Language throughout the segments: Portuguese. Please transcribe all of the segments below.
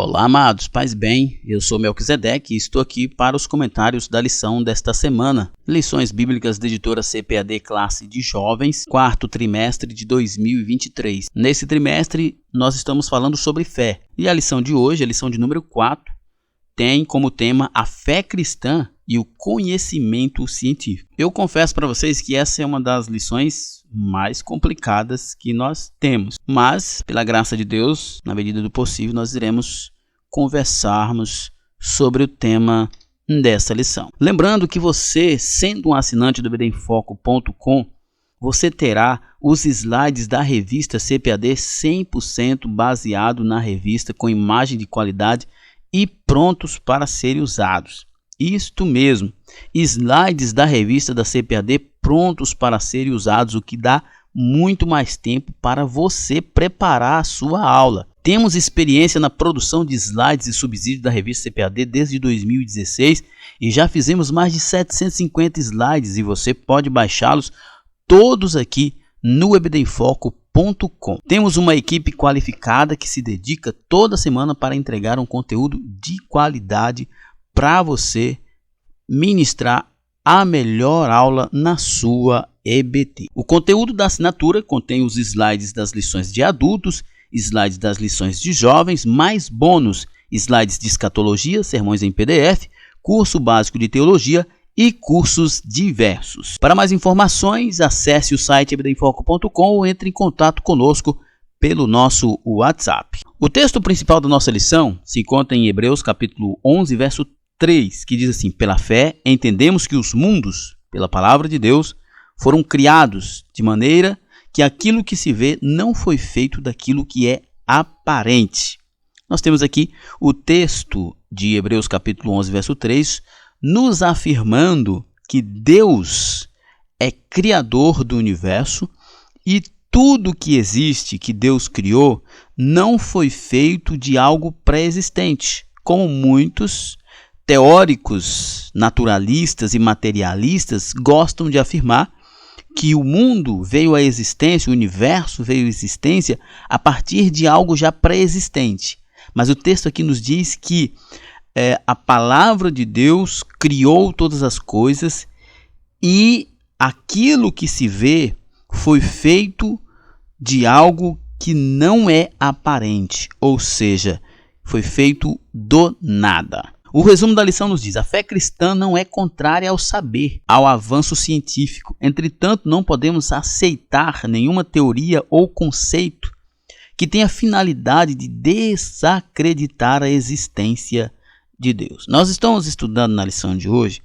Olá, amados, paz bem, eu sou Melquisedeque e estou aqui para os comentários da lição desta semana. Lições bíblicas da editora CPAD Classe de Jovens, quarto trimestre de 2023. Nesse trimestre, nós estamos falando sobre fé. E a lição de hoje, a lição de número 4, tem como tema a fé cristã e o conhecimento científico. Eu confesso para vocês que essa é uma das lições mais complicadas que nós temos, mas pela graça de Deus, na medida do possível, nós iremos conversarmos sobre o tema dessa lição. Lembrando que você, sendo um assinante do ebdenfoco.com, você terá os slides da revista CPAD 100% baseado na revista, com imagem de qualidade e prontos para serem usados. Isto mesmo, slides da revista da CPAD prontos para serem usados, o que dá muito mais tempo para você preparar a sua aula. Temos experiência na produção de slides e subsídios da revista CPAD desde 2016 e já fizemos mais de 750 slides e você pode baixá-los todos aqui no ebdenfoco.com. Temos uma equipe qualificada que se dedica toda semana para entregar um conteúdo de qualidade para você ministrar a melhor aula na sua EBT. O conteúdo da assinatura contém os slides das lições de adultos, slides das lições de jovens, mais bônus, slides de escatologia, sermões em PDF, curso básico de teologia e cursos diversos. Para mais informações, acesse o site ebdenfoco.com ou entre em contato conosco pelo nosso WhatsApp. O texto principal da nossa lição se encontra em Hebreus capítulo 11, verso 3, que diz assim: pela fé entendemos que os mundos, pela palavra de Deus, foram criados de maneira que aquilo que se vê não foi feito daquilo que é aparente. Nós temos aqui o texto de Hebreus capítulo 11, verso 3, nos afirmando que Deus é criador do universo e tudo que existe, que Deus criou, não foi feito de algo pré-existente, como muitos teóricos naturalistas e materialistas gostam de afirmar que o mundo veio à existência, o universo veio à existência a partir de algo já pré-existente. Mas o texto aqui nos diz que a palavra de Deus criou todas as coisas e aquilo que se vê foi feito de algo que não é aparente, ou seja, foi feito do nada. O resumo da lição nos diz: a fé cristã não é contrária ao saber, ao avanço científico. Entretanto, não podemos aceitar nenhuma teoria ou conceito que tenha a finalidade de desacreditar a existência de Deus. Nós estamos estudando na lição de hoje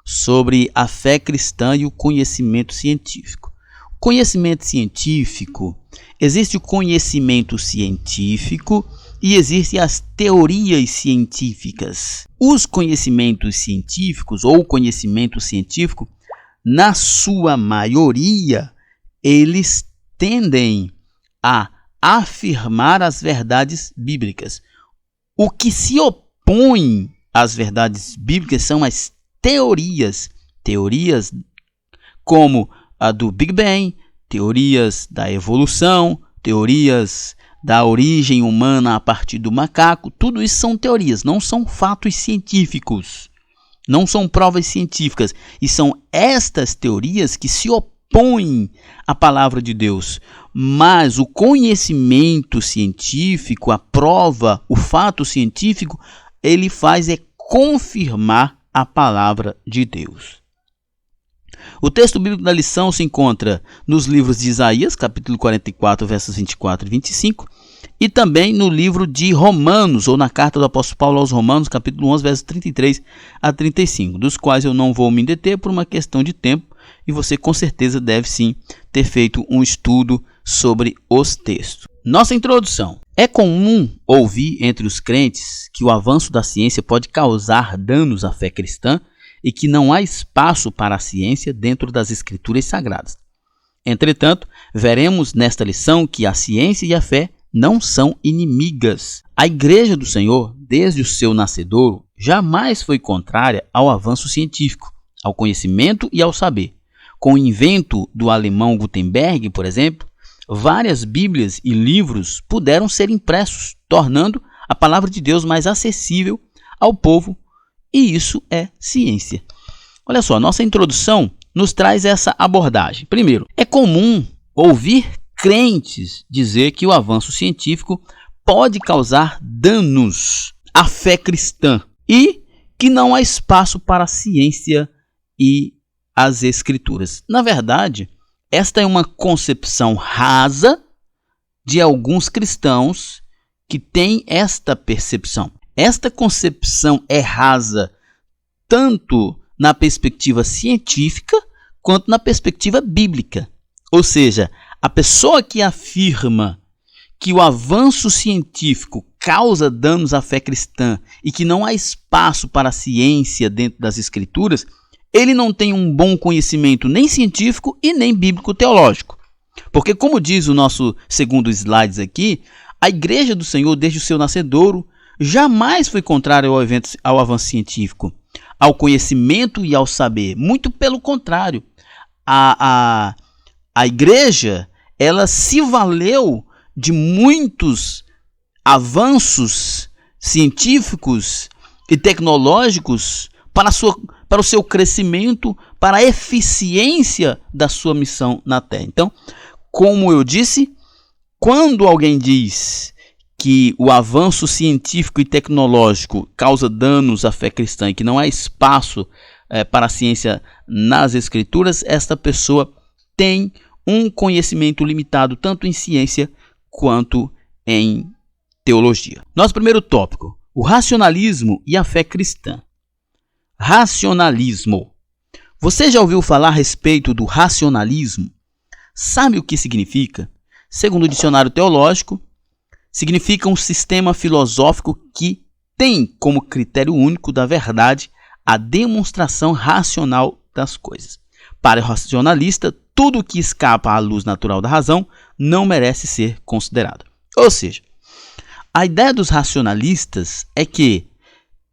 sobre a fé cristã e o conhecimento científico. O conhecimento científico, existe o conhecimento científico e existem as teorias científicas. Os conhecimentos científicos ou conhecimento científico, na sua maioria, eles tendem a afirmar as verdades bíblicas. O que se opõe às verdades bíblicas são as teorias. Teorias como a do Big Bang, teorias da evolução, teorias da origem humana a partir do macaco. Tudo isso são teorias, não são fatos científicos, não são provas científicas. E são estas teorias que se opõem à palavra de Deus. Mas o conhecimento científico, a prova, o fato científico, ele faz confirmar a palavra de Deus. O texto bíblico da lição se encontra nos livros de Isaías, capítulo 44, versos 24 e 25, e também no livro de Romanos, ou na carta do apóstolo Paulo aos Romanos, capítulo 11, versos 33 a 35, dos quais eu não vou me deter por uma questão de tempo, e você com certeza deve sim ter feito um estudo sobre os textos. Nossa introdução. É comum ouvir entre os crentes que o avanço da ciência pode causar danos à fé cristã e que não há espaço para a ciência dentro das escrituras sagradas. Entretanto, veremos nesta lição que a ciência e a fé não são inimigas. A Igreja do Senhor, desde o seu nascedouro, jamais foi contrária ao avanço científico, ao conhecimento e ao saber. Com o invento do alemão Gutenberg, por exemplo, várias Bíblias e livros puderam ser impressos, tornando a palavra de Deus mais acessível ao povo, e isso é ciência. Olha só, nossa introdução nos traz essa abordagem. Primeiro, é comum ouvir crentes dizer que o avanço científico pode causar danos à fé cristã e que não há espaço para a ciência e as escrituras. Na verdade, esta é uma concepção rasa de alguns cristãos que têm esta percepção. Esta concepção é rasa tanto na perspectiva científica quanto na perspectiva bíblica. Ou seja, a pessoa que afirma que o avanço científico causa danos à fé cristã e que não há espaço para a ciência dentro das escrituras, ele não tem um bom conhecimento nem científico e nem bíblico-teológico. Porque, como diz o nosso segundo slide aqui, a Igreja do Senhor, desde o seu nascedouro, jamais foi contrária ao avanço científico, ao conhecimento e ao saber. Muito pelo contrário. A Igreja, ela se valeu de muitos avanços científicos e tecnológicos para o seu crescimento, para a eficiência da sua missão na Terra. Então, como eu disse, quando alguém diz que o avanço científico e tecnológico causa danos à fé cristã e que não há espaço para a ciência nas escrituras, esta pessoa tem um conhecimento limitado tanto em ciência quanto em teologia. Nosso primeiro tópico, o racionalismo e a fé cristã. Racionalismo. Você já ouviu falar a respeito do racionalismo? Sabe o que significa? Segundo o dicionário teológico, significa um sistema filosófico que tem como critério único da verdade a demonstração racional das coisas. Para o racionalista, tudo que escapa à luz natural da razão não merece ser considerado. Ou seja, a ideia dos racionalistas é que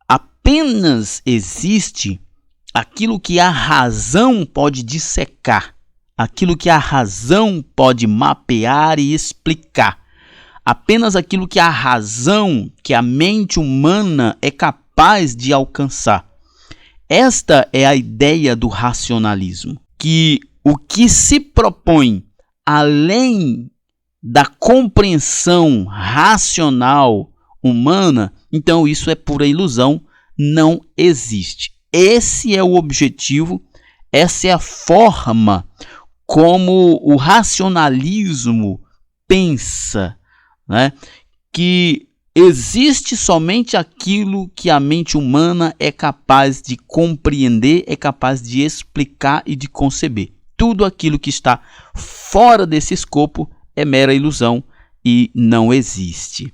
apenas existe aquilo que a razão pode dissecar, aquilo que a razão pode mapear e explicar. Apenas aquilo que a razão, que a mente humana é capaz de alcançar. Esta é a ideia do racionalismo, que o que se propõe além da compreensão racional humana, então isso é pura ilusão, não existe. Esse é o objetivo, essa é a forma como o racionalismo pensa, né? Que existe somente aquilo que a mente humana é capaz de compreender, é capaz de explicar e de conceber. Tudo aquilo que está fora desse escopo é mera ilusão e não existe.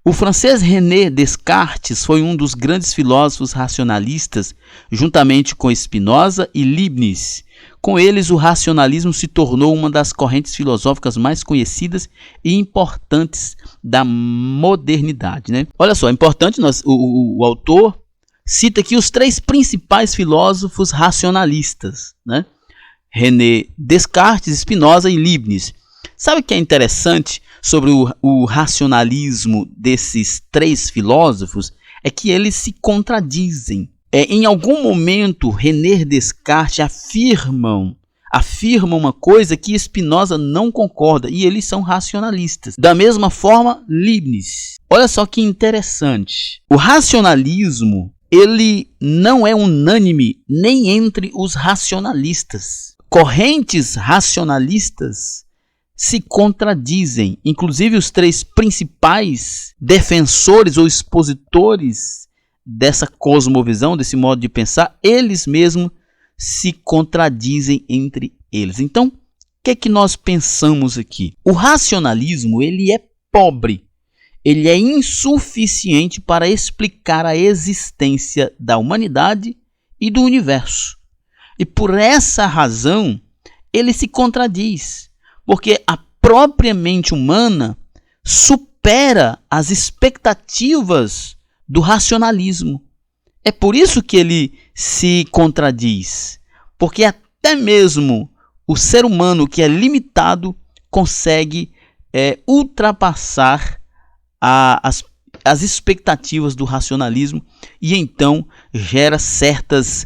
O francês René Descartes foi um dos grandes filósofos racionalistas, juntamente com Spinoza e Leibniz. Com eles, o racionalismo se tornou uma das correntes filosóficas mais conhecidas e importantes da modernidade, né? Olha só, é importante, o autor cita aqui os três principais filósofos racionalistas, né? René Descartes, Spinoza e Leibniz. Sabe o que é interessante sobre o racionalismo desses três filósofos? É que eles se contradizem. Em algum momento, René Descartes afirma uma coisa que Spinoza não concorda, e eles são racionalistas. Da mesma forma, Leibniz. Olha só que interessante. O racionalismo, ele não é unânime nem entre os racionalistas. Correntes racionalistas se contradizem. Inclusive, os três principais defensores ou expositores dessa cosmovisão, desse modo de pensar, eles mesmos se contradizem entre eles. Então, o que é que nós pensamos aqui? O racionalismo, ele é pobre, ele é insuficiente para explicar a existência da humanidade e do universo. E por essa razão, ele se contradiz, porque a própria mente humana supera as expectativas do racionalismo. É por isso que ele se contradiz, porque até mesmo o ser humano, que é limitado, consegue ultrapassar as expectativas do racionalismo e então gera certas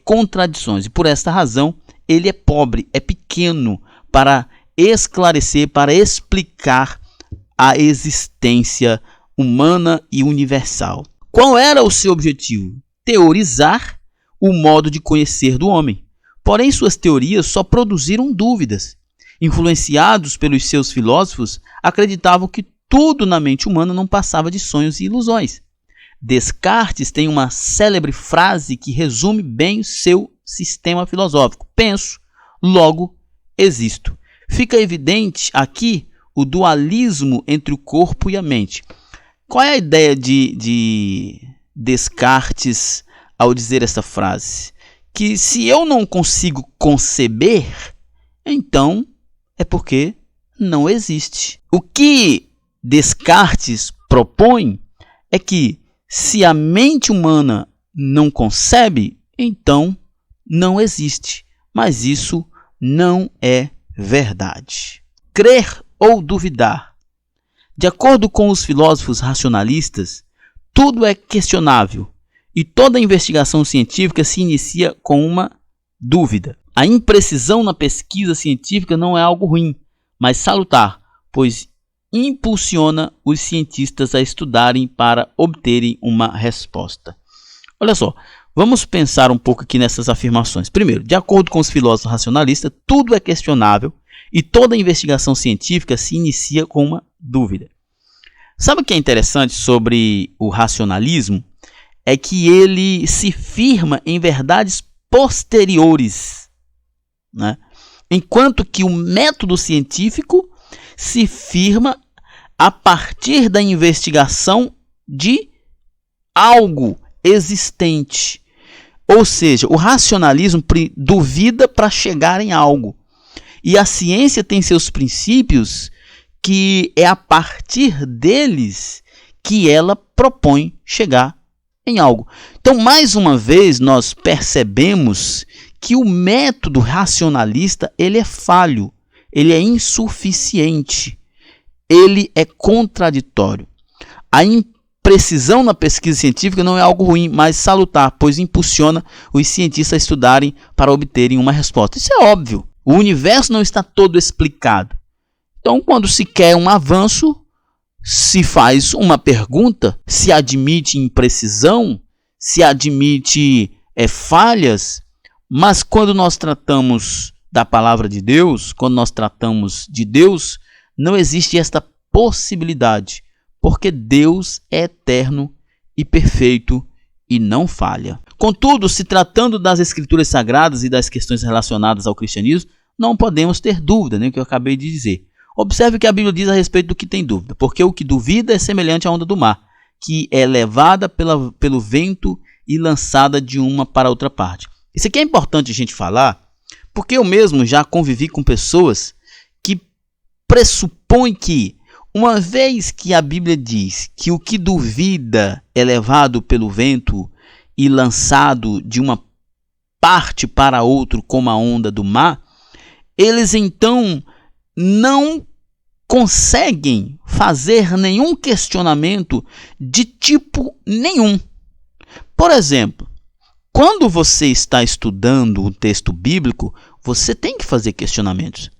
contradições. E por esta razão, ele é pobre, é pequeno para esclarecer, para explicar a existência humana e universal. Qual era o seu objetivo? Teorizar o modo de conhecer do homem. Porém, suas teorias só produziram dúvidas. Influenciados pelos seus filósofos, acreditavam que tudo na mente humana não passava de sonhos e ilusões. Descartes tem uma célebre frase que resume bem o seu sistema filosófico. Penso, logo existo. Fica evidente aqui o dualismo entre o corpo e a mente. Qual é a ideia de Descartes ao dizer essa frase? Que se eu não consigo conceber, então é porque não existe. O que Descartes propõe é que se a mente humana não concebe, então não existe. Mas isso não é verdade. Crer ou duvidar. De acordo com os filósofos racionalistas, tudo é questionável e toda investigação científica se inicia com uma dúvida. A imprecisão na pesquisa científica não é algo ruim, mas salutar, pois impulsiona os cientistas a estudarem para obterem uma resposta. Olha só, vamos pensar um pouco aqui nessas afirmações. Primeiro, de acordo com os filósofos racionalistas, tudo é questionável e toda investigação científica se inicia com uma dúvida. Sabe o que é interessante sobre o racionalismo? É que ele se firma em verdades posteriores, né? Enquanto que o método científico se firma a partir da investigação de algo existente. Ou seja, o racionalismo duvida para chegar em algo. E a ciência tem seus princípios que é a partir deles que ela propõe chegar em algo. Então, mais uma vez, nós percebemos que o método racionalista ele é falho, ele é insuficiente, ele é contraditório. A imprecisão na pesquisa científica não é algo ruim, mas salutar, pois impulsiona os cientistas a estudarem para obterem uma resposta. Isso é óbvio. O universo não está todo explicado. Então, quando se quer um avanço, se faz uma pergunta, se admite imprecisão, se admite falhas, mas quando nós tratamos da palavra de Deus, quando nós tratamos de Deus, não existe esta possibilidade, porque Deus é eterno e perfeito e não falha. Contudo, se tratando das Escrituras Sagradas e das questões relacionadas ao cristianismo, não podemos ter dúvida, né, que eu acabei de dizer. Observe o que a Bíblia diz a respeito do que tem dúvida, porque o que duvida é semelhante à onda do mar, que é levada pelo vento e lançada de uma para outra parte. Isso aqui é importante a gente falar, porque eu mesmo já convivi com pessoas que pressupõem que, uma vez que a Bíblia diz que o que duvida é levado pelo vento e lançado de uma parte para outra como a onda do mar, eles então não conseguem fazer nenhum questionamento de tipo nenhum. Por exemplo, quando você está estudando o texto bíblico, você tem que fazer questionamentos.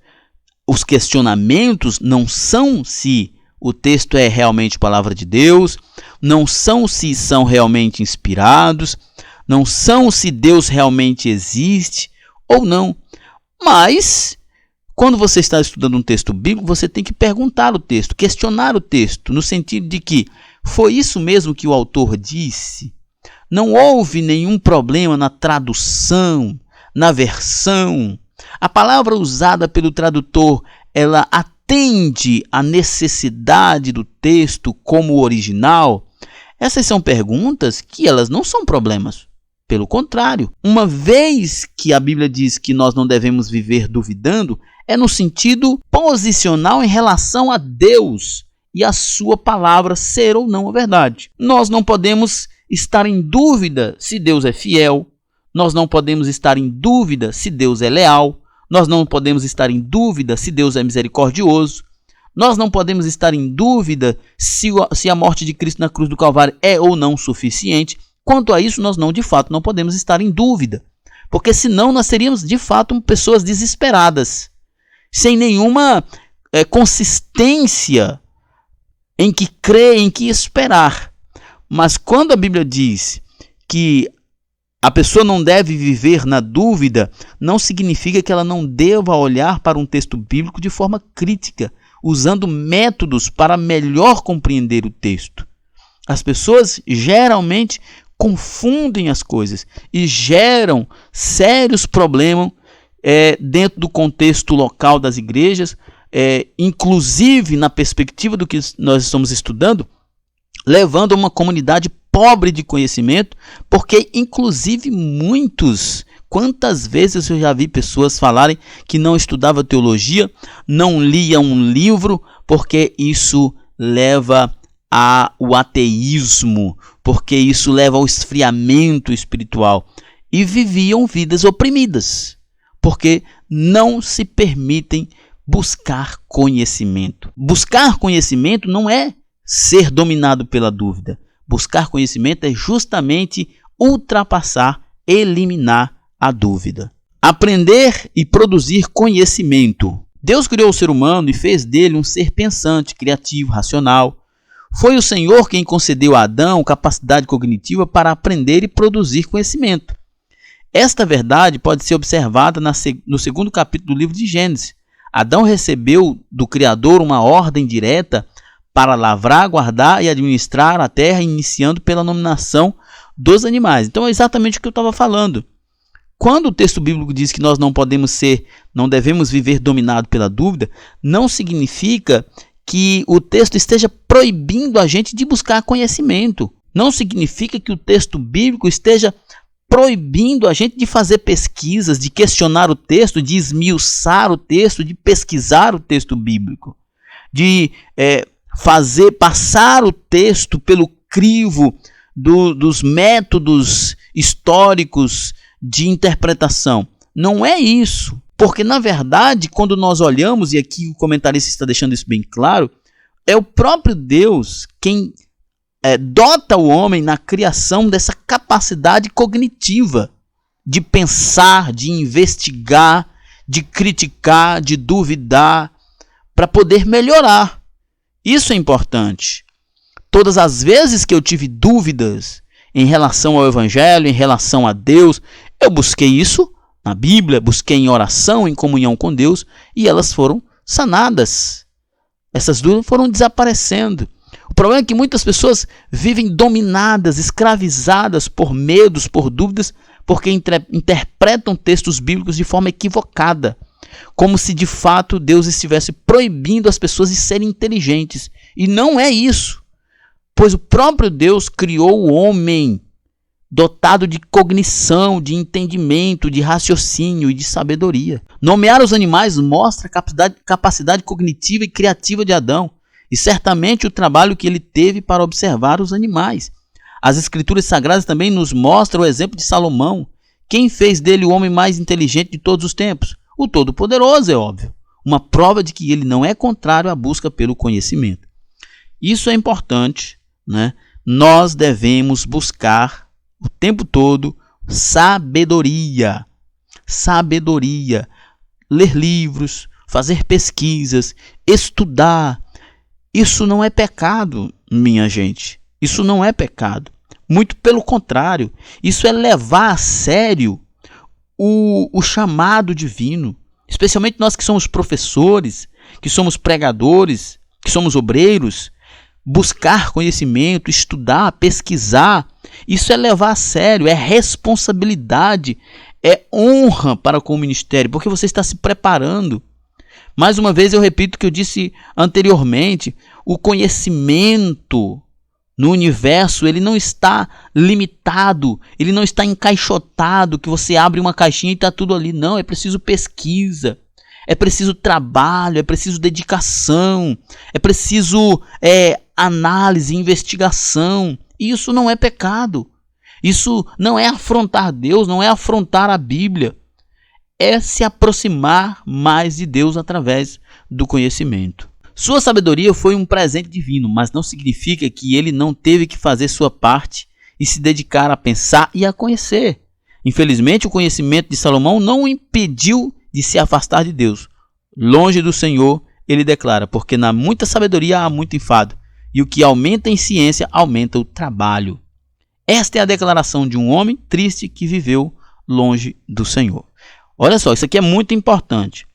Os questionamentos não são se o texto é realmente palavra de Deus, não são se são realmente inspirados, não são se Deus realmente existe ou não. Mas, quando você está estudando um texto bíblico, você tem que perguntar o texto, questionar o texto, no sentido de que foi isso mesmo que o autor disse? Não houve nenhum problema na tradução, na versão. A palavra usada pelo tradutor, ela atende à necessidade do texto como o original? Essas são perguntas que elas não são problemas. Pelo contrário, uma vez que a Bíblia diz que nós não devemos viver duvidando, é no sentido posicional em relação a Deus e a sua palavra ser ou não a verdade. Nós não podemos estar em dúvida se Deus é fiel, nós não podemos estar em dúvida se Deus é leal, nós não podemos estar em dúvida se Deus é misericordioso, Nós não podemos estar em dúvida se a morte de Cristo na cruz do Calvário é ou não suficiente. Quanto a isso, nós de fato não podemos estar em dúvida, porque senão nós seríamos de fato pessoas desesperadas, sem nenhuma consistência em que crer, em que esperar. Mas quando a Bíblia diz que a pessoa não deve viver na dúvida, não significa que ela não deva olhar para um texto bíblico de forma crítica, usando métodos para melhor compreender o texto. As pessoas geralmente confundem as coisas e geram sérios problemas dentro do contexto local das igrejas, inclusive na perspectiva do que nós estamos estudando, levando a uma comunidade pobre de conhecimento, porque inclusive quantas vezes eu já vi pessoas falarem que não estudava teologia, não lia um livro, porque isso leva ao ateísmo, porque isso leva ao esfriamento espiritual, e viviam vidas oprimidas, porque não se permitem buscar conhecimento. Buscar conhecimento não é ser dominado pela dúvida. Buscar conhecimento é justamente ultrapassar, eliminar a dúvida. Aprender e produzir conhecimento. Deus criou o ser humano e fez dele um ser pensante, criativo, racional. Foi o Senhor quem concedeu a Adão capacidade cognitiva para aprender e produzir conhecimento. Esta verdade pode ser observada no segundo capítulo do livro de Gênesis. Adão recebeu do Criador uma ordem direta para lavrar, guardar e administrar a terra, iniciando pela nominação dos animais. Então é exatamente o que eu estava falando. Quando o texto bíblico diz que nós não devemos viver dominado pela dúvida, não significa que o texto esteja proibindo a gente de buscar conhecimento. Não significa que o texto bíblico esteja proibindo a gente de fazer pesquisas, de questionar o texto, de esmiuçar o texto, de pesquisar o texto bíblico, de passar o texto pelo crivo dos métodos históricos de interpretação. Não é isso. Porque, na verdade, quando nós olhamos, e aqui o comentarista está deixando isso bem claro, é o próprio Deus quem dota o homem na criação dessa capacidade cognitiva de pensar, de investigar, de criticar, de duvidar, para poder melhorar. Isso é importante. Todas as vezes que eu tive dúvidas em relação ao Evangelho, em relação a Deus, eu busquei isso na Bíblia, busquei em oração, em comunhão com Deus, e elas foram sanadas. Essas dúvidas foram desaparecendo. O problema é que muitas pessoas vivem dominadas, escravizadas por medos, por dúvidas, porque interpretam textos bíblicos de forma equivocada, como se de fato Deus estivesse proibindo as pessoas de serem inteligentes. E não é isso, pois o próprio Deus criou o homem dotado de cognição, de entendimento, de raciocínio e de sabedoria. Nomear os animais mostra a capacidade cognitiva e criativa de Adão, e certamente o trabalho que ele teve para observar os animais. As Escrituras Sagradas também nos mostram o exemplo de Salomão. Quem fez dele o homem mais inteligente de todos os tempos? O Todo-Poderoso, é óbvio. Uma prova de que ele não é contrário à busca pelo conhecimento. Isso é importante, né? Nós devemos buscar o tempo todo sabedoria. Sabedoria. Ler livros, fazer pesquisas, estudar. Isso não é pecado, minha gente. Isso não é pecado. Muito pelo contrário. Isso é levar a sério o chamado divino. Especialmente nós que somos professores, que somos pregadores, que somos obreiros. Buscar conhecimento, estudar, pesquisar. Isso é levar a sério, é responsabilidade, é honra para com o ministério, porque você está se preparando. Mais uma vez eu repito o que eu disse anteriormente, o conhecimento no universo, ele não está limitado, ele não está encaixotado, que você abre uma caixinha e está tudo ali. Não, é preciso pesquisa, é preciso trabalho, é preciso dedicação, é preciso análise, investigação. Isso não é pecado, isso não é afrontar Deus, não é afrontar a Bíblia. É se aproximar mais de Deus através do conhecimento. Sua sabedoria foi um presente divino, mas não significa que ele não teve que fazer sua parte e se dedicar a pensar e a conhecer. Infelizmente, o conhecimento de Salomão não o impediu de se afastar de Deus. Longe do Senhor, ele declara, porque na muita sabedoria há muito enfado, e o que aumenta em ciência aumenta o trabalho. Esta é a declaração de um homem triste que viveu longe do Senhor. Olha só, isso aqui é muito importante.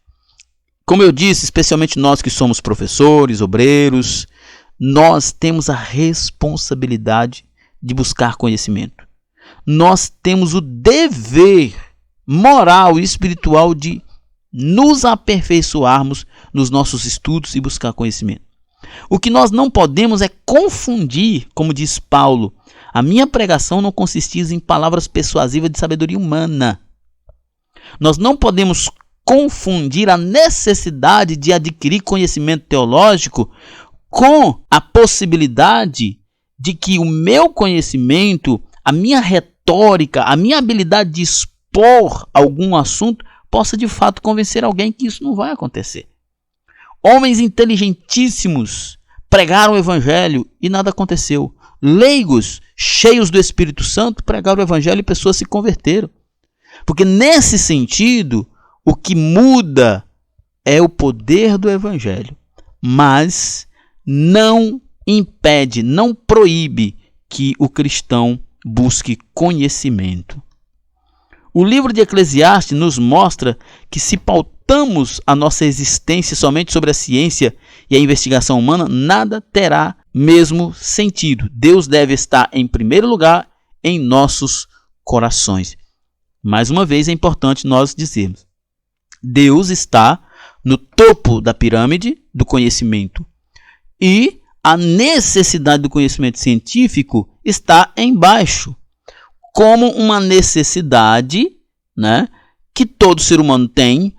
Como eu disse, especialmente nós que somos professores, obreiros, nós temos a responsabilidade de buscar conhecimento. Nós temos o dever moral e espiritual de nos aperfeiçoarmos nos nossos estudos e buscar conhecimento. O que nós não podemos é confundir, como diz Paulo, a minha pregação não consistia em palavras persuasivas de sabedoria humana. Nós não podemos confundir a necessidade de adquirir conhecimento teológico com a possibilidade de que o meu conhecimento, a minha retórica, a minha habilidade de expor algum assunto possa de fato convencer alguém que isso não vai acontecer. Homens inteligentíssimos pregaram o evangelho e nada aconteceu. Leigos, cheios do Espírito Santo, pregaram o evangelho e pessoas se converteram. Porque nesse sentido, o que muda é o poder do evangelho, mas não impede, não proíbe que o cristão busque conhecimento. O livro de Eclesiastes nos mostra que se pautamos a nossa existência somente sobre a ciência e a investigação humana, nada terá mesmo sentido. Deus deve estar em primeiro lugar em nossos corações. Mais uma vez é importante nós dizermos: Deus está no topo da pirâmide do conhecimento e a necessidade do conhecimento científico está embaixo, como uma necessidade, né, que todo ser humano tem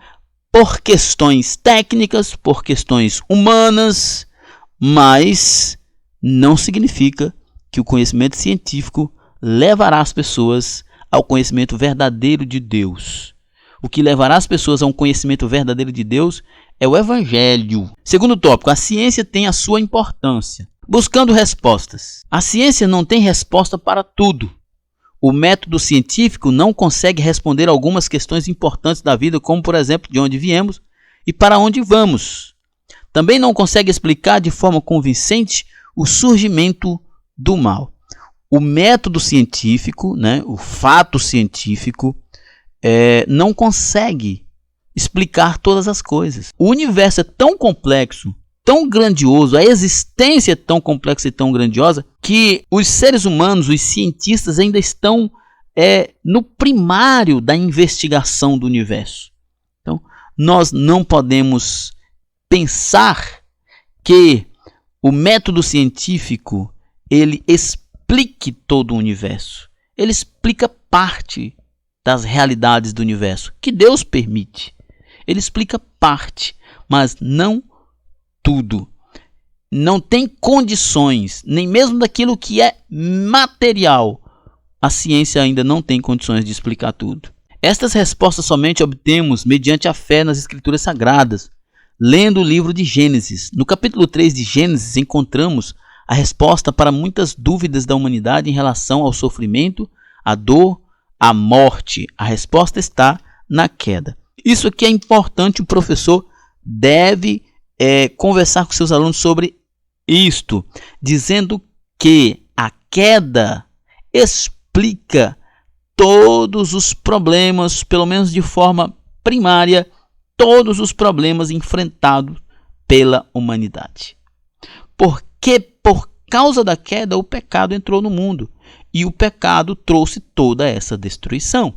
por questões técnicas, por questões humanas, mas não significa que o conhecimento científico levará as pessoas ao conhecimento verdadeiro de Deus. O que levará as pessoas a um conhecimento verdadeiro de Deus é o Evangelho. Segundo tópico, a ciência tem a sua importância. Buscando respostas. A ciência não tem resposta para tudo. O método científico não consegue responder algumas questões importantes da vida, como, por exemplo, de onde viemos e para onde vamos. Também não consegue explicar de forma convincente o surgimento do mal. O método científico, né, o fato científico, não consegue explicar todas as coisas. O universo é tão complexo, tão grandioso, a existência é tão complexa e tão grandiosa, que os seres humanos, os cientistas, ainda estão no primário da investigação do universo. Então, nós não podemos pensar que o método científico ele explique todo o universo. Ele explica parte das realidades do universo, que Deus permite. Ele explica parte, mas não tudo. Não tem condições, nem mesmo daquilo que é material. A ciência ainda não tem condições de explicar tudo. Estas respostas somente obtemos mediante a fé nas Escrituras Sagradas, lendo o livro de Gênesis. No capítulo 3 de Gênesis encontramos a resposta para muitas dúvidas da humanidade em relação ao sofrimento, à dor, à morte. A resposta está na queda. Isso aqui é importante, o professor deve conversar com seus alunos sobre isto, dizendo que a queda explica todos os problemas, pelo menos de forma primária, todos os problemas enfrentados pela humanidade. Porque por causa da queda o pecado entrou no mundo e o pecado trouxe toda essa destruição.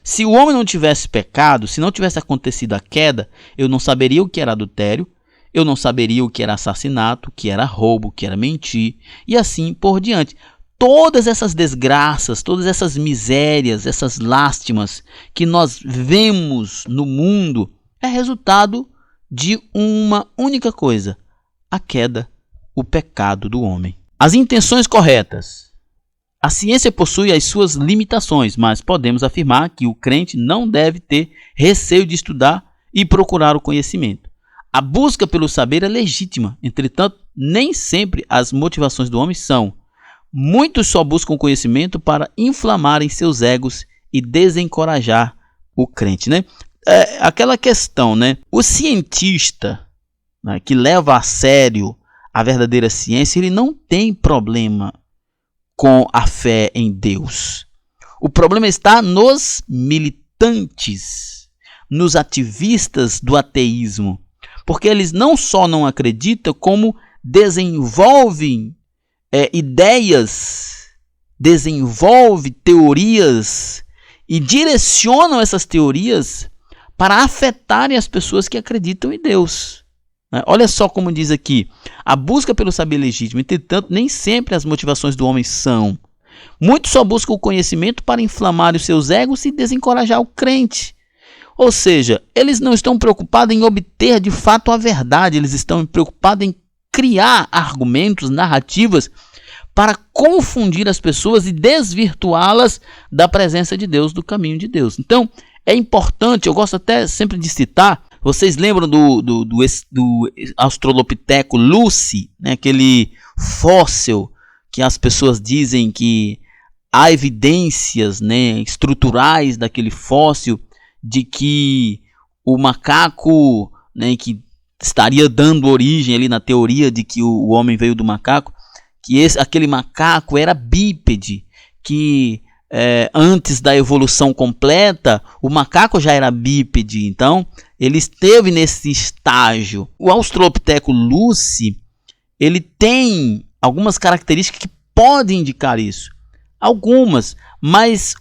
Se o homem não tivesse pecado, se não tivesse acontecido a queda, eu não saberia o que era adultério, eu não saberia o que era assassinato, o que era roubo, o que era mentir, e assim por diante. Todas essas desgraças, todas essas misérias, essas lástimas que nós vemos no mundo é resultado de uma única coisa: a queda, o pecado do homem. As intenções corretas. A ciência possui as suas limitações, mas podemos afirmar que o crente não deve ter receio de estudar e procurar o conhecimento. A busca pelo saber é legítima, entretanto, nem sempre as motivações do homem são. Muitos só buscam conhecimento para inflamarem seus egos e desencorajar o crente, né? É aquela questão, né? O cientista, né, que leva a sério a verdadeira ciência, ele não tem problema com a fé em Deus. O problema está nos militantes, nos ativistas do ateísmo, porque eles não só não acreditam, como desenvolvem ideias, desenvolvem teorias e direcionam essas teorias para afetarem as pessoas que acreditam em Deus. Olha só como diz aqui: a busca pelo saber legítimo, entretanto, nem sempre as motivações do homem são. Muitos só buscam o conhecimento para inflamar os seus egos e desencorajar o crente. Ou seja, eles não estão preocupados em obter de fato a verdade, eles estão preocupados em criar argumentos, narrativas, para confundir as pessoas e desvirtuá-las da presença de Deus, do caminho de Deus. Então, é importante, eu gosto até sempre de citar, vocês lembram do Australopithecus lucy, né, aquele fóssil que as pessoas dizem que há evidências, né, estruturais daquele fóssil de que o macaco, né, que estaria dando origem ali na teoria de que o homem veio do macaco, que aquele macaco era bípede, que antes da evolução completa, o macaco já era bípede, então ele esteve nesse estágio. O Australopithecus lucy, ele tem algumas características que podem indicar isso, algumas, mas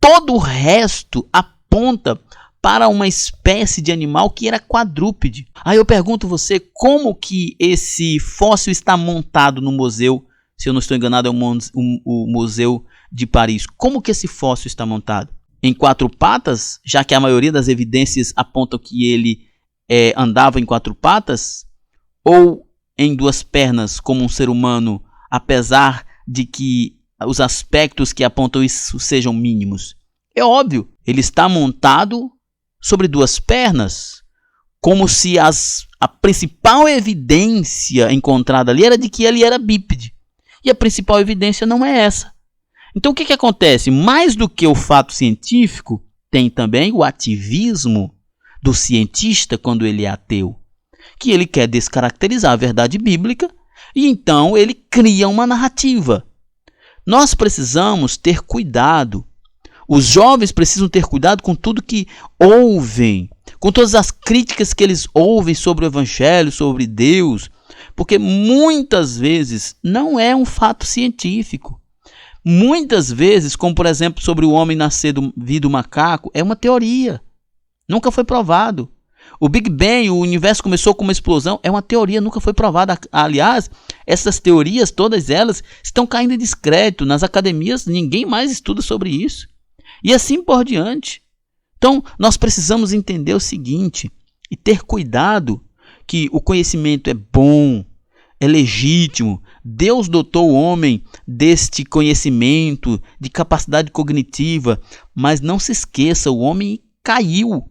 todo o resto aponta para uma espécie de animal que era quadrúpede. Aí eu pergunto você, como que esse fóssil está montado no museu? Se eu não estou enganado, é o Museu de Paris. Como que esse fóssil está montado? Em 4 patas, já que a maioria das evidências apontam que ele andava em 4 patas? Ou em 2 pernas, como um ser humano, apesar de que os aspectos que apontam isso sejam mínimos? É óbvio, ele está montado sobre 2 pernas, como se a principal evidência encontrada ali era de que ele era bípede. E a principal evidência não é essa. Então o que acontece? Mais do que o fato científico, tem também o ativismo do cientista quando ele é ateu, que ele quer descaracterizar a verdade bíblica e então ele cria uma narrativa. Nós precisamos ter cuidado. Os jovens precisam ter cuidado com tudo que ouvem, com todas as críticas que eles ouvem sobre o Evangelho, sobre Deus, porque muitas vezes não é um fato científico. Muitas vezes, como por exemplo sobre o homem nascer vir do macaco, é uma teoria, nunca foi provado. O Big Bang, o universo começou com uma explosão, é uma teoria, nunca foi provada. Aliás, essas teorias, todas elas, estão caindo em descrédito. Nas academias, ninguém mais estuda sobre isso. E assim por diante. Então, nós precisamos entender o seguinte e ter cuidado que o conhecimento é bom, é legítimo. Deus dotou o homem deste conhecimento, de capacidade cognitiva, mas não se esqueça, o homem caiu,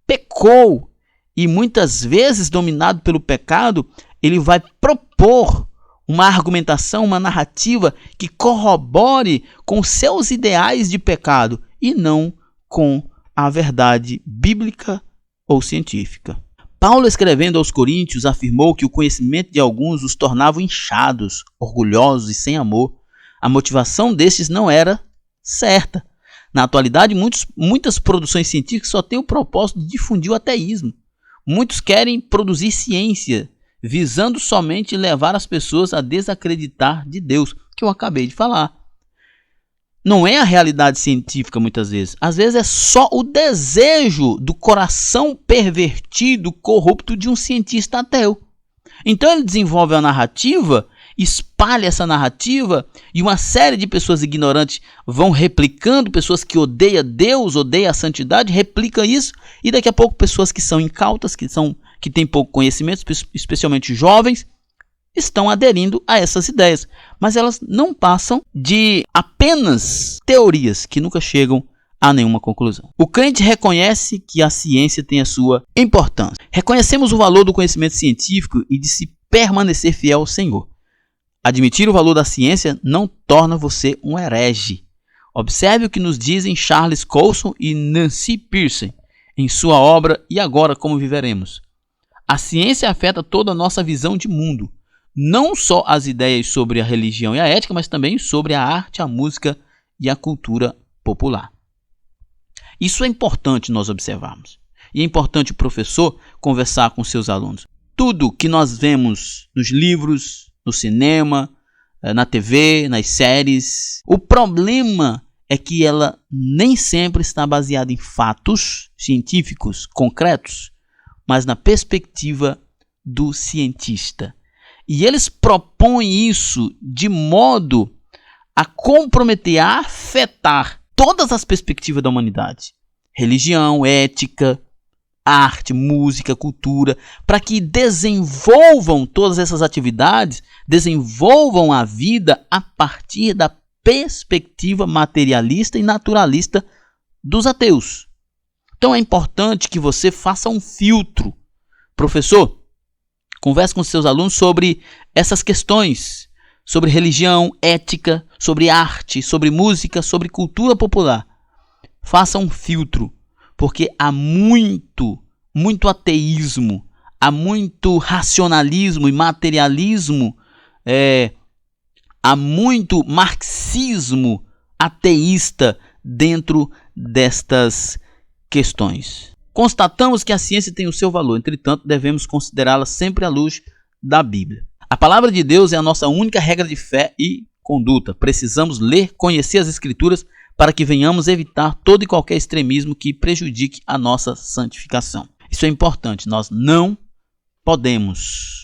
pecou, e muitas vezes, dominado pelo pecado, ele vai propor uma argumentação, uma narrativa que corrobore com seus ideais de pecado e não com a verdade bíblica ou científica. Paulo, escrevendo aos Coríntios, afirmou que o conhecimento de alguns os tornava inchados, orgulhosos e sem amor. A motivação destes não era certa. Na atualidade, muitas produções científicas só têm o propósito de difundir o ateísmo. Muitos querem produzir ciência, visando somente levar as pessoas a desacreditar de Deus, que eu acabei de falar. Não é a realidade científica muitas vezes. Às vezes é só o desejo do coração pervertido, corrupto de um cientista ateu. Então ele desenvolve a narrativa, espalha essa narrativa e uma série de pessoas ignorantes vão replicando, pessoas que odeiam Deus, odeiam a santidade, replicam isso e daqui a pouco pessoas que são incautas, que têm pouco conhecimento, especialmente jovens, estão aderindo a essas ideias, mas elas não passam de apenas teorias que nunca chegam a nenhuma conclusão. O crente reconhece que a ciência tem a sua importância. Reconhecemos o valor do conhecimento científico e de se permanecer fiel ao Senhor. Admitir o valor da ciência não torna você um herege. Observe o que nos dizem Charles Colson e Nancy Pearcey em sua obra E Agora Como Viveremos. A ciência afeta toda a nossa visão de mundo, não só as ideias sobre a religião e a ética, mas também sobre a arte, a música e a cultura popular. Isso é importante nós observarmos. E é importante o professor conversar com seus alunos. Tudo que nós vemos nos livros, no cinema, na TV, nas séries, o problema é que ela nem sempre está baseada em fatos científicos concretos, mas na perspectiva do cientista. E eles propõem isso de modo a comprometer, a afetar todas as perspectivas da humanidade. Religião, ética, arte, música, cultura, para que desenvolvam todas essas atividades, desenvolvam a vida a partir da perspectiva materialista e naturalista dos ateus. Então é importante que você faça um filtro. Professor, converse com seus alunos sobre essas questões, sobre religião, ética, sobre arte, sobre música, sobre cultura popular. Faça um filtro, porque há muito ateísmo, há muito racionalismo e materialismo, há muito marxismo ateísta dentro destas questões. Constatamos que a ciência tem o seu valor, entretanto, devemos considerá-la sempre à luz da Bíblia. A palavra de Deus é a nossa única regra de fé e conduta. Precisamos ler, conhecer as Escrituras para que venhamos evitar todo e qualquer extremismo que prejudique a nossa santificação. Isso é importante. Nós não podemos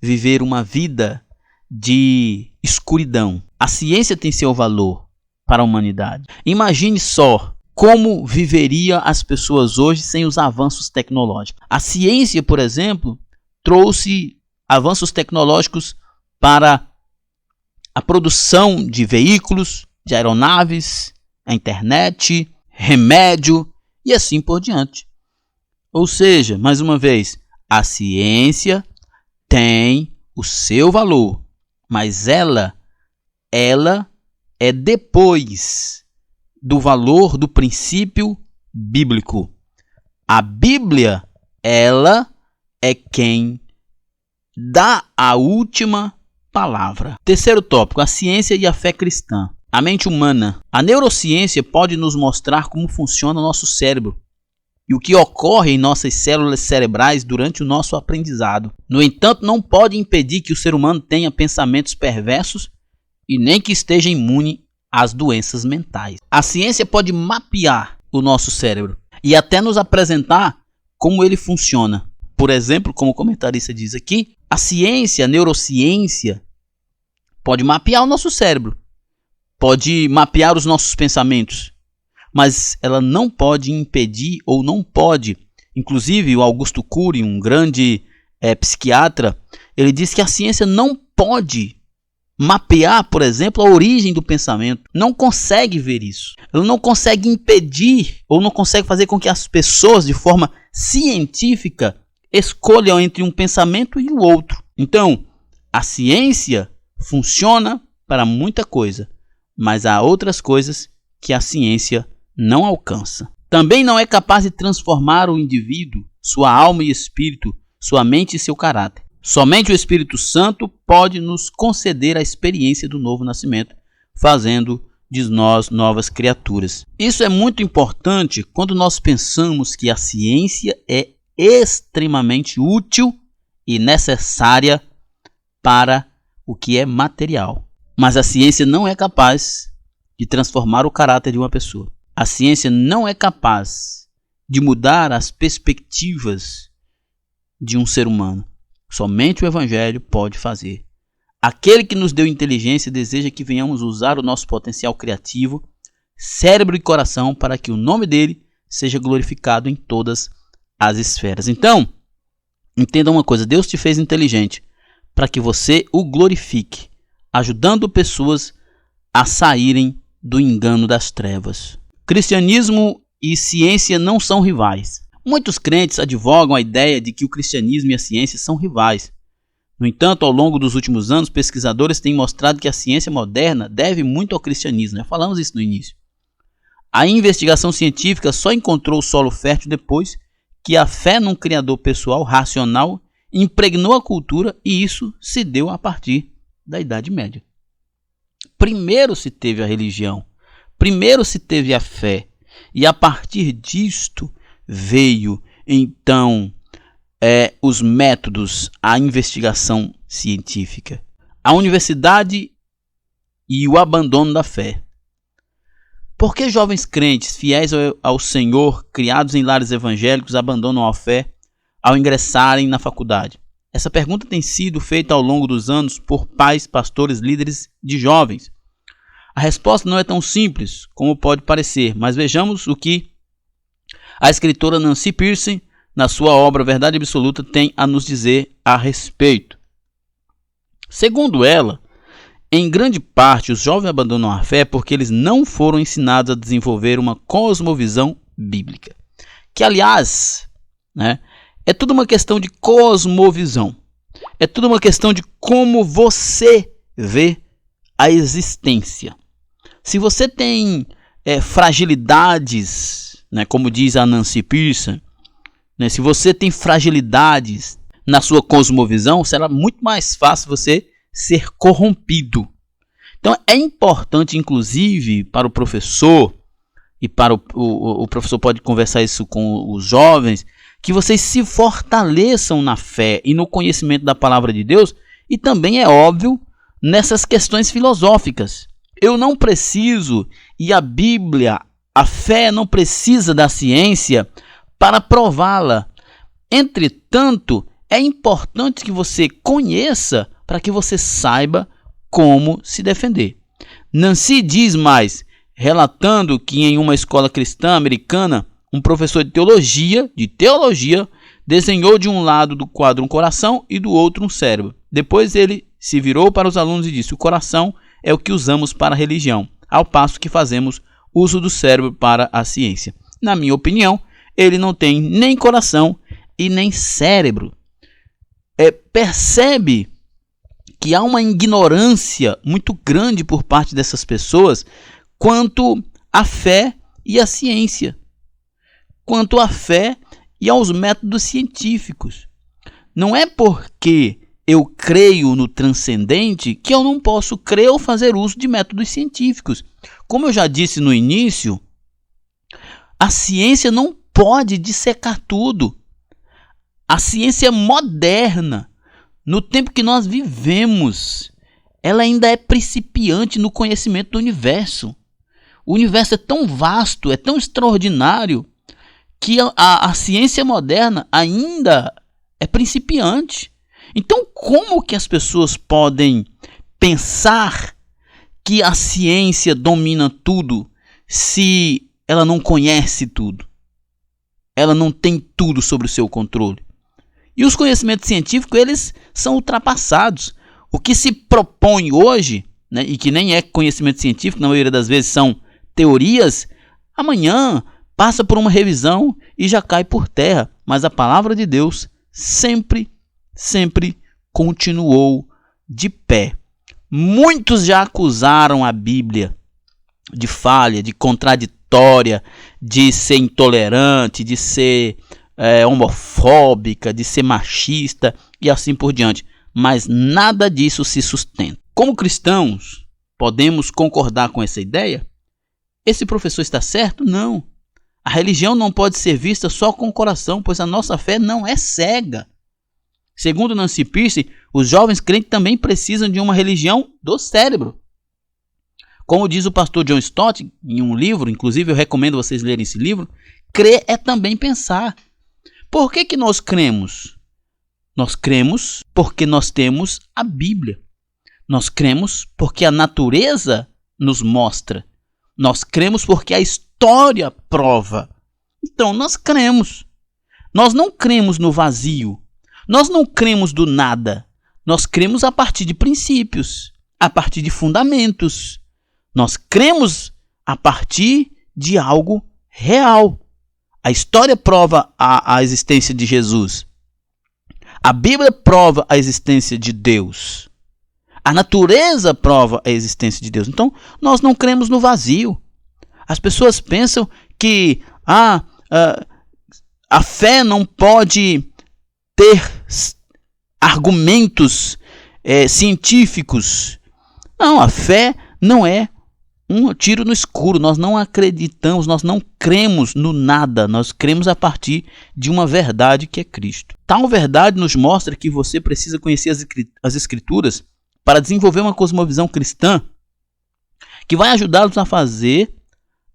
viver uma vida de escuridão. A ciência tem seu valor para a humanidade. Imagine só como viveria as pessoas hoje sem os avanços tecnológicos. A ciência, por exemplo, trouxe avanços tecnológicos para a produção de veículos, de aeronaves, a internet, remédio e assim por diante. Ou seja, mais uma vez, a ciência tem o seu valor, mas ela é depois do valor do princípio bíblico. A Bíblia, ela é quem dá a última palavra. Terceiro tópico, a ciência e a fé cristã. A mente humana. A neurociência pode nos mostrar como funciona o nosso cérebro e o que ocorre em nossas células cerebrais durante o nosso aprendizado. No entanto, não pode impedir que o ser humano tenha pensamentos perversos e nem que esteja imune às doenças mentais. A ciência pode mapear o nosso cérebro e até nos apresentar como ele funciona. Por exemplo, como o comentarista diz aqui, a ciência, a neurociência, pode mapear o nosso cérebro, pode mapear os nossos pensamentos, mas ela não pode impedir ou não pode. Inclusive, o Augusto Cury, um grande psiquiatra, ele diz que a ciência não pode mapear, por exemplo, a origem do pensamento. Não consegue ver isso. Ela não consegue impedir ou não consegue fazer com que as pessoas, de forma científica, escolham entre um pensamento e o outro. Então, a ciência funciona para muita coisa, mas há outras coisas que a ciência não alcança. Também não é capaz de transformar o indivíduo, sua alma e espírito, sua mente e seu caráter. Somente o Espírito Santo pode nos conceder a experiência do novo nascimento, fazendo de nós novas criaturas. Isso é muito importante quando nós pensamos que a ciência é extremamente útil e necessária para o que é material. Mas a ciência não é capaz de transformar o caráter de uma pessoa. A ciência não é capaz de mudar as perspectivas de um ser humano. Somente o Evangelho pode fazer. Aquele que nos deu inteligência deseja que venhamos usar o nosso potencial criativo, cérebro e coração para que o nome dele seja glorificado em todas as esferas. Então, entenda uma coisa, Deus te fez inteligente para que você o glorifique, ajudando pessoas a saírem do engano das trevas. Cristianismo e ciência não são rivais. Muitos crentes advogam a ideia de que o cristianismo e a ciência são rivais. No entanto, ao longo dos últimos anos, pesquisadores têm mostrado que a ciência moderna deve muito ao cristianismo. Já falamos isso no início. A investigação científica só encontrou o solo fértil depois que a fé num criador pessoal, racional, impregnou a cultura, e isso se deu a partir da Idade Média. Primeiro se teve a religião, primeiro se teve a fé, e a partir disto veio então os métodos, a investigação científica, a universidade e o abandono da fé. Por que jovens crentes fiéis ao Senhor, criados em lares evangélicos, abandonam a fé ao ingressarem na faculdade? Essa pergunta tem sido feita ao longo dos anos por pais, pastores, líderes de jovens. A resposta não é tão simples como pode parecer, mas vejamos o que a escritora Nancy Pearcey, na sua obra Verdade Absoluta, tem a nos dizer a respeito. Segundo ela, em grande parte os jovens abandonam a fé porque eles não foram ensinados a desenvolver uma cosmovisão bíblica. Que, aliás, é tudo uma questão de cosmovisão. É tudo uma questão de como você vê a existência. Se você tem fragilidades, como diz a Nancy Pearcey, se você tem fragilidades na sua cosmovisão, será muito mais fácil você ser corrompido. Então é importante, inclusive, para o professor, e para o professor pode conversar isso com os jovens, que vocês se fortaleçam na fé e no conhecimento da palavra de Deus, e também é óbvio nessas questões filosóficas. Eu não preciso, e a Bíblia, a fé não precisa da ciência para prová-la. Entretanto, é importante que você conheça para que você saiba como se defender. Nancy diz mais, relatando que em uma escola cristã americana, um professor de teologia, desenhou de um lado do quadro um coração e do outro um cérebro. Depois ele se virou para os alunos e disse: o coração é o que usamos para a religião, ao passo que fazemos uso do cérebro para a ciência. Na minha opinião, ele não tem nem coração e nem cérebro. Percebe que há uma ignorância muito grande por parte dessas pessoas quanto à fé e à ciência, quanto à fé e aos métodos científicos. Não é porque eu creio no transcendente que eu não posso crer ou fazer uso de métodos científicos. Como eu já disse no início, a ciência não pode dissecar tudo. A ciência moderna, no tempo que nós vivemos, ela ainda é principiante no conhecimento do universo. O universo é tão vasto, é tão extraordinário, que a ciência moderna ainda é principiante. Então, como que as pessoas podem pensar que a ciência domina tudo se ela não conhece tudo? Ela não tem tudo sob o seu controle. E os conhecimentos científicos, eles são ultrapassados. O que se propõe hoje, e que nem é conhecimento científico, na maioria das vezes são teorias, amanhã passa por uma revisão e já cai por terra. Mas a palavra de Deus sempre continuou de pé. Muitos já acusaram a Bíblia de falha, de contraditória, de ser intolerante, de ser homofóbica, de ser machista e assim por diante. Mas nada disso se sustenta. Como cristãos, podemos concordar com essa ideia? Esse professor está certo? Não. A religião não pode ser vista só com o coração, pois a nossa fé não é cega. Segundo Nancy Pearcey, os jovens crentes também precisam de uma religião do cérebro. Como diz o pastor John Stott em um livro, inclusive eu recomendo vocês lerem esse livro, crer é também pensar. Por que nós cremos? Nós cremos porque nós temos a Bíblia. Nós cremos porque a natureza nos mostra. Nós cremos porque a história prova. Então nós cremos. Nós não cremos no vazio. Nós não cremos do nada. Nós cremos a partir de princípios, a partir de fundamentos. Nós cremos a partir de algo real. A história prova a existência de Jesus. A Bíblia prova a existência de Deus. A natureza prova a existência de Deus. Então, nós não cremos no vazio. As pessoas pensam que a fé não pode ter argumentos científicos. Não, a fé não é um tiro no escuro. Nós não acreditamos, nós não cremos no nada. Nós cremos a partir de uma verdade que é Cristo. Tal verdade nos mostra que você precisa conhecer as Escrituras para desenvolver uma cosmovisão cristã que vai ajudá-los a fazer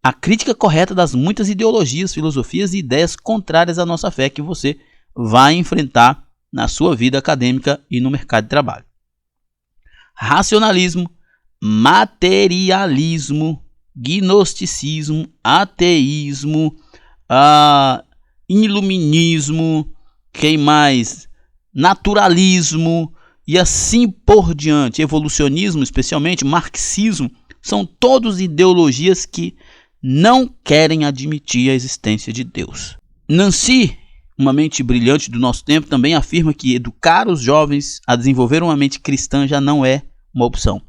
a crítica correta das muitas ideologias, filosofias e ideias contrárias à nossa fé que você vai enfrentar na sua vida acadêmica e no mercado de trabalho. Racionalismo, materialismo, gnosticismo, ateísmo, iluminismo, quem mais? Naturalismo e assim por diante. Evolucionismo, especialmente, marxismo, são todos ideologias que não querem admitir a existência de Deus. Nancy, uma mente brilhante do nosso tempo, também afirma que educar os jovens a desenvolver uma mente cristã já não é uma opção.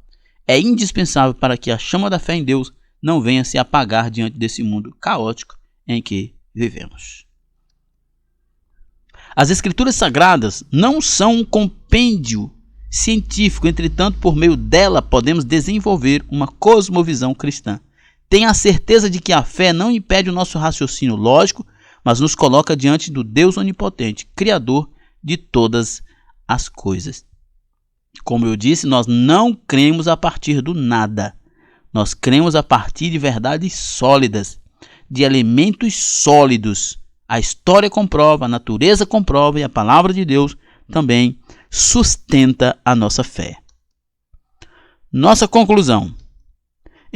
É indispensável para que a chama da fé em Deus não venha se apagar diante desse mundo caótico em que vivemos. As Escrituras Sagradas não são um compêndio científico, entretanto, por meio dela podemos desenvolver uma cosmovisão cristã. Tenha a certeza de que a fé não impede o nosso raciocínio lógico, mas nos coloca diante do Deus onipotente, Criador de todas as coisas. Como eu disse, nós não cremos a partir do nada. Nós cremos a partir de verdades sólidas, de elementos sólidos. A história comprova, a natureza comprova e a palavra de Deus também sustenta a nossa fé. Nossa conclusão.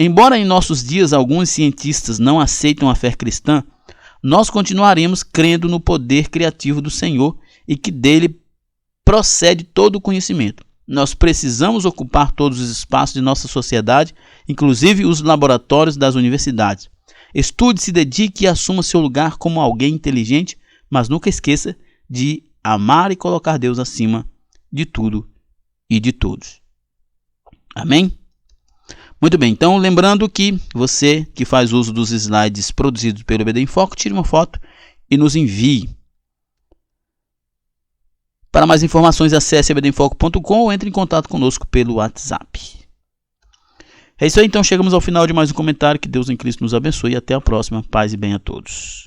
Embora em nossos dias alguns cientistas não aceitem a fé cristã, nós continuaremos crendo no poder criativo do Senhor e que dele procede todo o conhecimento. Nós precisamos ocupar todos os espaços de nossa sociedade, inclusive os laboratórios das universidades. Estude, se dedique e assuma seu lugar como alguém inteligente, mas nunca esqueça de amar e colocar Deus acima de tudo e de todos. Amém? Muito bem, então lembrando que você que faz uso dos slides produzidos pelo EBD em Foco, tire uma foto e nos envie. Para mais informações, acesse ebdemfoco.com ou entre em contato conosco pelo WhatsApp. É isso aí, então chegamos ao final de mais um comentário. Que Deus em Cristo nos abençoe e até a próxima. Paz e bem a todos.